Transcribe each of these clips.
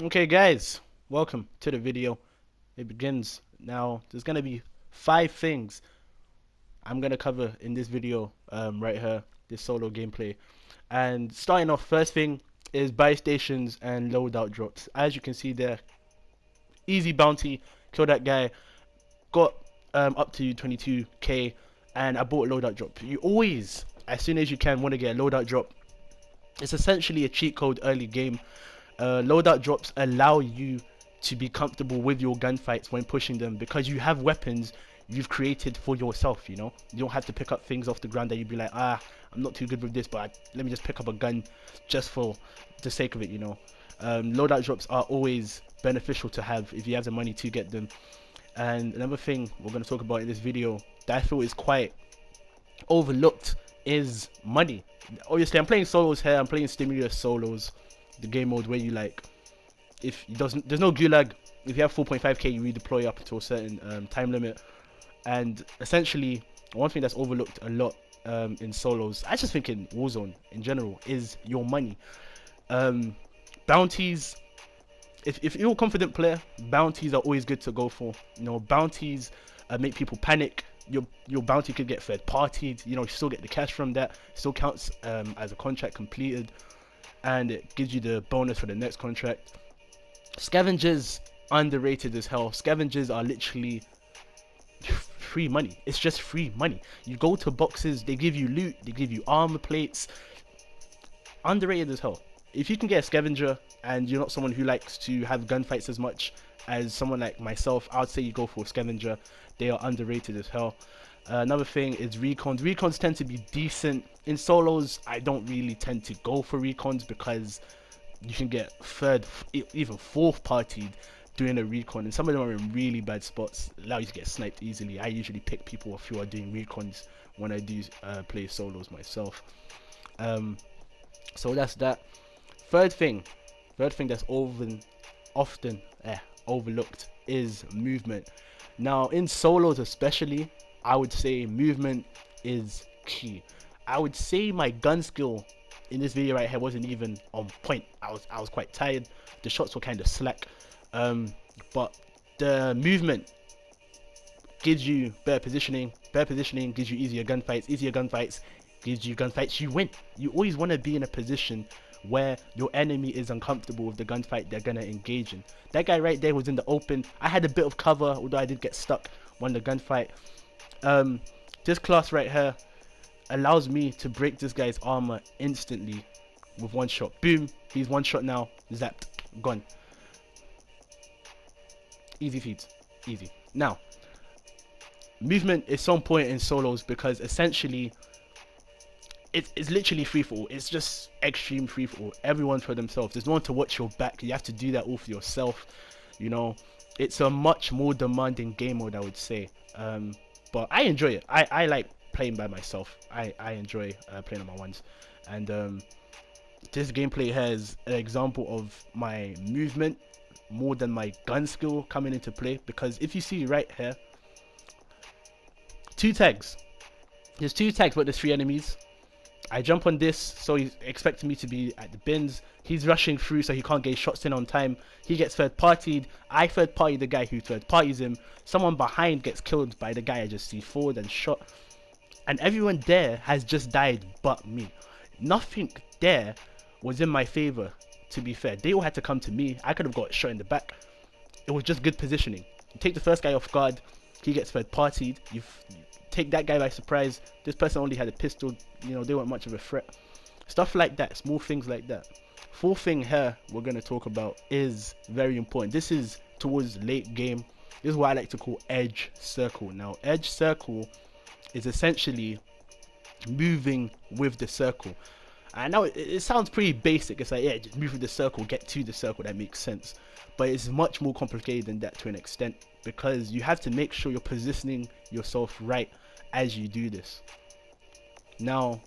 Okay guys, welcome to the video. It begins now. There's gonna be 5 things I'm gonna cover in this video right here, this solo gameplay. And starting off, first thing is buy stations and loadout drops. As you can see there, easy bounty, kill that guy, got up to 22k, and I bought a loadout drop. You always, as soon as you can, want to get a loadout drop. It's essentially a cheat code early game. Loadout drops allow you to be comfortable with your gunfights when pushing them because you have weapons you've created for yourself. You don't have to pick up things off the ground that you'd be like, I'm not too good with this, but let me just pick up a gun just for the sake of it. Loadout drops are always beneficial to have if you have the money to get them. And another thing we're going to talk about in this video that I feel is quite overlooked is money. Obviously, I'm playing solos here. I'm playing stimulus solos, the game mode where you if it doesn't, there's no gulag. If you have 4.5k, you redeploy up to a certain time limit. And essentially, one thing that's overlooked a lot in solos, I just think in Warzone in general, is your money. Bounties. If you're a confident player, bounties are always good to go for. Bounties make people panic. Your bounty could get third partied. You still get the cash from that. Still counts as a contract completed, and it gives you the bonus for the next contract. Scavengers, underrated as hell. Scavengers are literally free money. It's just free money. You go to boxes, they give you loot, they give you armor plates. Underrated as hell. If you can get a scavenger and you're not someone who likes to have gunfights as much as someone like myself, I would say you go for a scavenger. They are underrated as hell. Another thing is recons. Recons tend to be decent. In solos, I don't really tend to go for recons because you can get third, even fourth partied doing a recon, and some of them are in really bad spots, allow you to get sniped easily. I usually pick people who are doing recons when I do play solos myself. So that's that. Third thing that's often overlooked is movement. Now in solos especially, I would say movement is key. I would say my gun skill in this video right here wasn't even on point. I was quite tired. The shots were kind of slack. But the movement gives you better positioning. Better positioning gives you easier gunfights. Easier gunfights gives you gunfights you win. You always want to be in a position where your enemy is uncomfortable with the gunfight they're gonna engage in. That guy right there was in the open. I had a bit of cover, although I did get stuck on the gunfight. This class right here allows me to break this guy's armor instantly with one shot. Boom, he's one shot now, zapped, gone. Easy feeds, easy. Now, movement is so important in solos because essentially it's literally free for all. It's just extreme free for all. Everyone for themselves. There's no one to watch your back. You have to do that all for yourself. It's a much more demanding game mode, I would say. But I enjoy it. I like playing by myself. I enjoy playing on my ones. And this gameplay has an example of my movement more than my gun skill coming into play, because if you see right here, 2 tags. There's 2 tags, but there's 3 enemies. I jump on this, so he's expecting me to be at the bins. He's rushing through, so he can't get shots in on time. He gets third partied. I third party the guy who third parties him. Someone behind gets killed by the guy I just see forward and shot. And everyone there has just died but me. Nothing there was in my favor, to be fair. They all had to come to me. I could have got shot in the back. It was just good positioning. You take the first guy off guard, he gets third partied. You take that guy by surprise. This person only had a pistol. They weren't much of a threat. Stuff like that, small things like that. Fourth thing here we're going to talk about is very important. This is towards late game. This is what I like to call edge circle. Now, edge circle is essentially moving with the circle. I know it sounds pretty basic. It's like, yeah, just move with the circle, get to the circle. That makes sense. But it's much more complicated than that to an extent, because you have to make sure you're positioning yourself right as you do this. Now,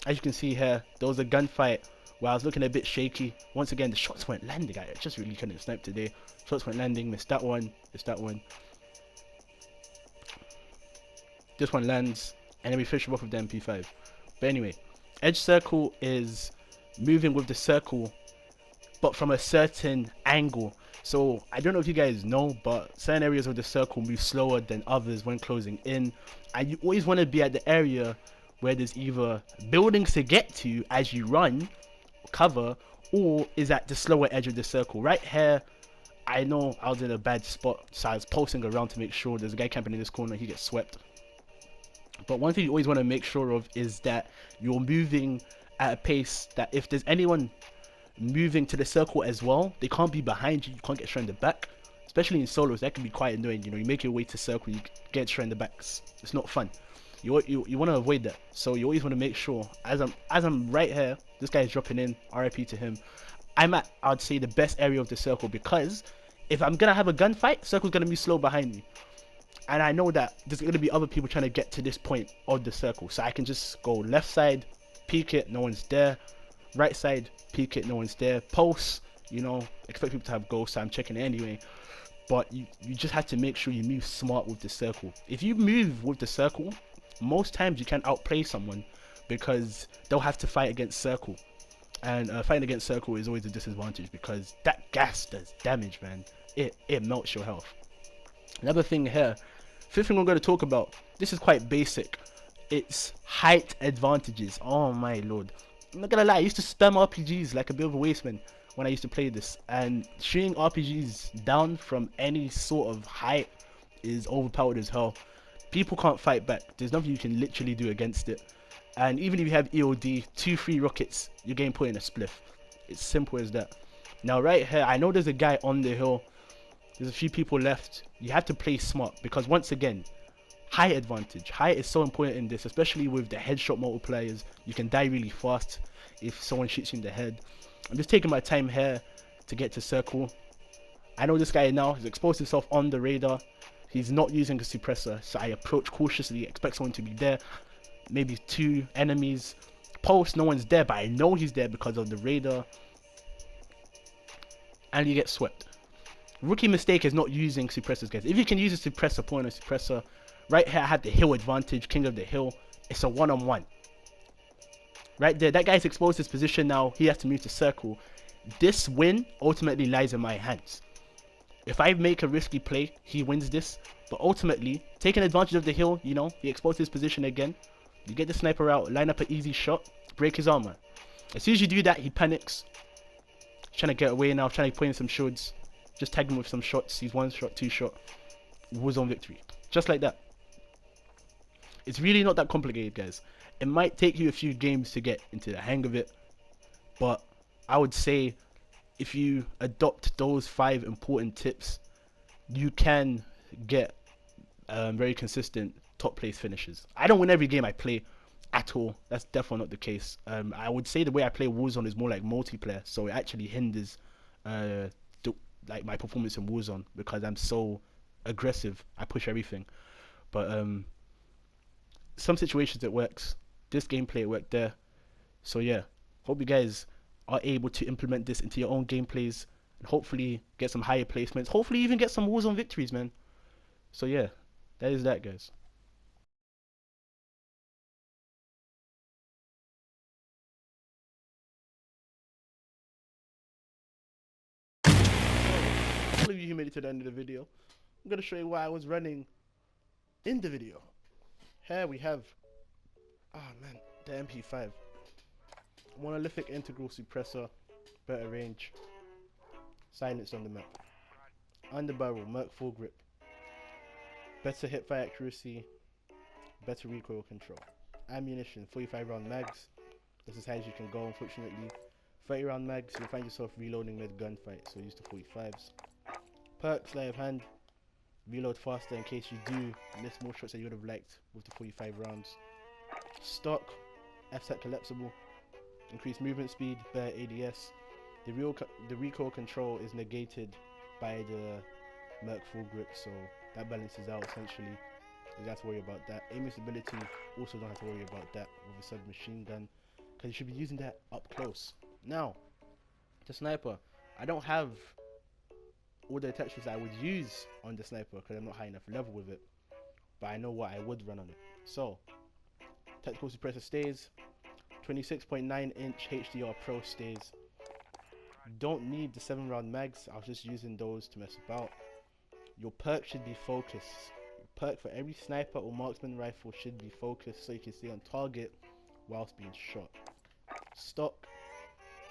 as you can see here, there was a gunfight where I was looking a bit shaky. Once again, the shots weren't landing. I just really couldn't snipe today. Shots weren't landing. Missed that one. Missed that one. This one lands, and then we finish off with the MP5. But anyway, edge circle is moving with the circle but from a certain angle. So I don't know if you guys know, but certain areas of the circle move slower than others when closing in, and you always want to be at the area where there's either buildings to get to as you run, cover, or is at the slower edge of the circle. Right here, I know I was in a bad spot, so I was pulsing around to make sure there's a guy camping in this corner, he gets swept. But one thing you always want to make sure of is that you're moving at a pace that if there's anyone moving to the circle as well, they can't be behind you, you can't get straight in the back. Especially in solos, that can be quite annoying. You know, you make your way to circle, you get straight in the back. It's not fun. You want to avoid that. So you always want to make sure, as I'm right here, this guy is dropping in, RIP to him. I'm at, I'd say, the best area of the circle, because if I'm gonna have a gunfight, circle's gonna be slow behind me. And I know that there's going to be other people trying to get to this point of the circle. So I can just go left side, peek it, no one's there. Right side, peek it, no one's there. Pulse, you know, expect people to have goals, so I'm checking it anyway. But you just have to make sure you move smart with the circle. If you move with the circle, most times you can outplay someone because they'll have to fight against circle. And fighting against circle is always a disadvantage because that gas does damage, man. It melts your health. Another thing here, fifth thing I'm going to talk about, this is quite basic. It's height advantages. Oh my lord. I'm not gonna lie, I used to spam RPGs like a bit of a wasteman when I used to play this. And shooting RPGs down from any sort of height is overpowered as hell. People can't fight back. There's nothing you can literally do against it. And even if you have EOD, 2-3 rockets, you're getting put in a spliff. It's simple as that. Now right here, I know there's a guy on the hill. There's a few people left. You have to play smart because once again, height advantage. Height is so important in this, especially with the headshot multipliers. You can die really fast if someone shoots you in the head. I'm just taking my time here to get to circle. I know this guy now has exposed himself on the radar. He's not using a suppressor, so I approach cautiously, expect someone to be there. Maybe 2 enemies. Pulse, no one's there, but I know he's there because of the radar. And you get swept. Rookie mistake is not using suppressors, guys. If you can use a suppressor, point a suppressor. Right here I had the hill advantage, king of the hill. It's a one-on-one. Right there, that guy's exposed his position now. He has to move to circle. This win ultimately lies in my hands. If I make a risky play, he wins this. But ultimately, taking advantage of the hill, you know, he exposed his position again. You get the sniper out, line up an easy shot, break his armor. As soon as you do that, he panics. He's trying to get away now, trying to put in some shoulds. Just tag him with some shots. He's 1 shot, 2 shot. Warzone victory. Just like that. It's really not that complicated, guys. It might take you a few games to get into the hang of it. But I would say if you adopt those 5 important tips, you can get very consistent top place finishes. I don't win every game I play at all. That's definitely not the case. I would say the way I play Warzone is more like multiplayer. So it actually hinders like my performance in Warzone because I'm so aggressive. I push everything. But some situations it works. This gameplay it worked there. So yeah, hope you guys are able to implement this into your own gameplays and hopefully get some higher placements. Hopefully even get some Warzone victories, man. So yeah, that is that, guys. All of you who made it to the end of the video, I'm gonna show you why I was running in the video. Here we have, man, the MP5. Monolithic integral suppressor, better range, silence on the map. Underbarrel, Merc full grip, better hipfire accuracy, better recoil control. Ammunition, 45 round mags. This is as high as you can go, unfortunately. 30 round mags, you'll find yourself reloading mid gunfight, so use the 45s. Perk, sleight of hand, reload faster in case you do miss more shots that you would have liked with the 45 rounds. Stock, FSAT collapsible, increased movement speed, better ADS. The recoil control is negated by the Merc full grip, so that balances out essentially. You don't have to worry about that. Aiming stability, also don't have to worry about that with a submachine gun, because you should be using that up close. Now, the sniper, I don't have all the attachments I would use on the sniper because I'm not high enough level with it, but I know what I would run on it. So, tactical suppressor stays, 26.9 inch HDR Pro stays, You don't need the 7-round mags. I was just using those to mess about. Your perk should be focus. Your perk for every sniper or marksman rifle should be focused so you can stay on target whilst being shot. Stock.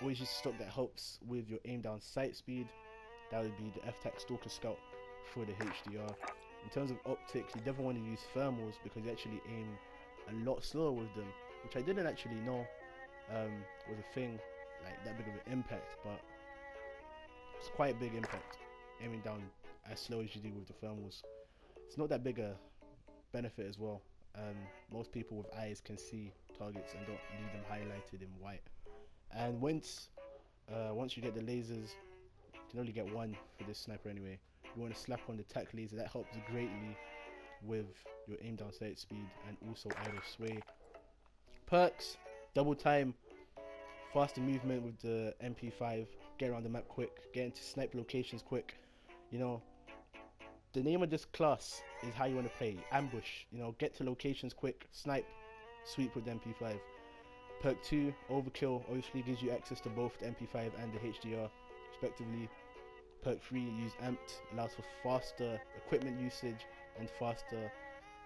Always use stock that helps with your aim down sight speed. That would be the FTAC Stalker Scout for the HDR. In terms of optics, you definitely want to use thermals because you actually aim a lot slower with them, which I didn't actually know was a thing, like that big of an impact, but it's quite a big impact aiming down as slow as you do with the thermals. It's not that big a benefit as well. Most people with eyes can see targets and don't need them highlighted in white. And once you get the lasers, you can only get one for this sniper anyway. You want to slap on the tac laser. That helps greatly with your aim down sight speed and also idle sway. Perks: double time, faster movement with the MP5, get around the map quick, get into snipe locations quick. You know, the name of this class is how you want to play. Ambush, you know, get to locations quick, snipe, sweep with the MP5. Perk 2, Overkill, obviously gives you access to both the MP5 and the HDR respectively. Perk 3, use Amped, allows for faster equipment usage and faster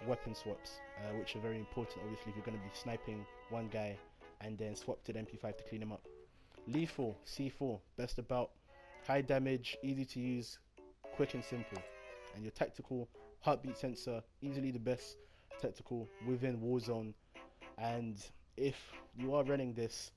weapon swaps, which are very important obviously if you're going to be sniping one guy and then swap to the MP5 to clean him up. Lethal, C4, best about, high damage, easy to use, quick and simple. And your tactical, heartbeat sensor, easily the best tactical within Warzone. And if you are running this,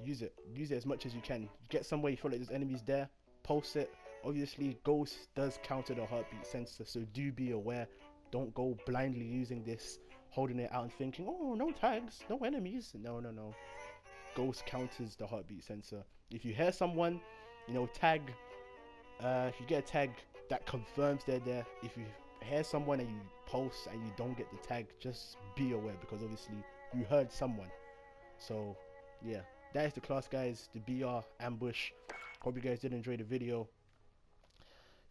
use it as much as you can. Get somewhere you feel like there's enemies there, pulse it. Obviously Ghost does counter the heartbeat sensor, so do be aware. Don't go blindly using this, holding it out and thinking, oh, no tags, no enemies. No. Ghost counters the heartbeat sensor. If you hear someone, you know, tag, if you get a tag that confirms they're there, if you hear someone and you pulse and you don't get the tag, just be aware because obviously you heard someone. So yeah, that is the class, guys, the BR ambush. Hope you guys did enjoy the video.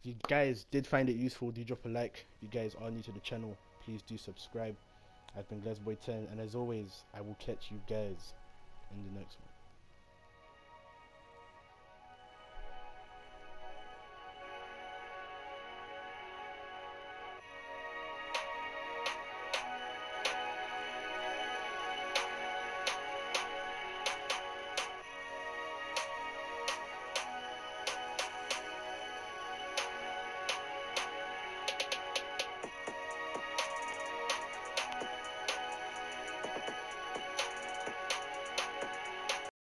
If you guys did find it useful, do drop a like. If you guys are new to the channel, please do subscribe. I've been GlassBoy10, and as always, I will catch you guys in the next one.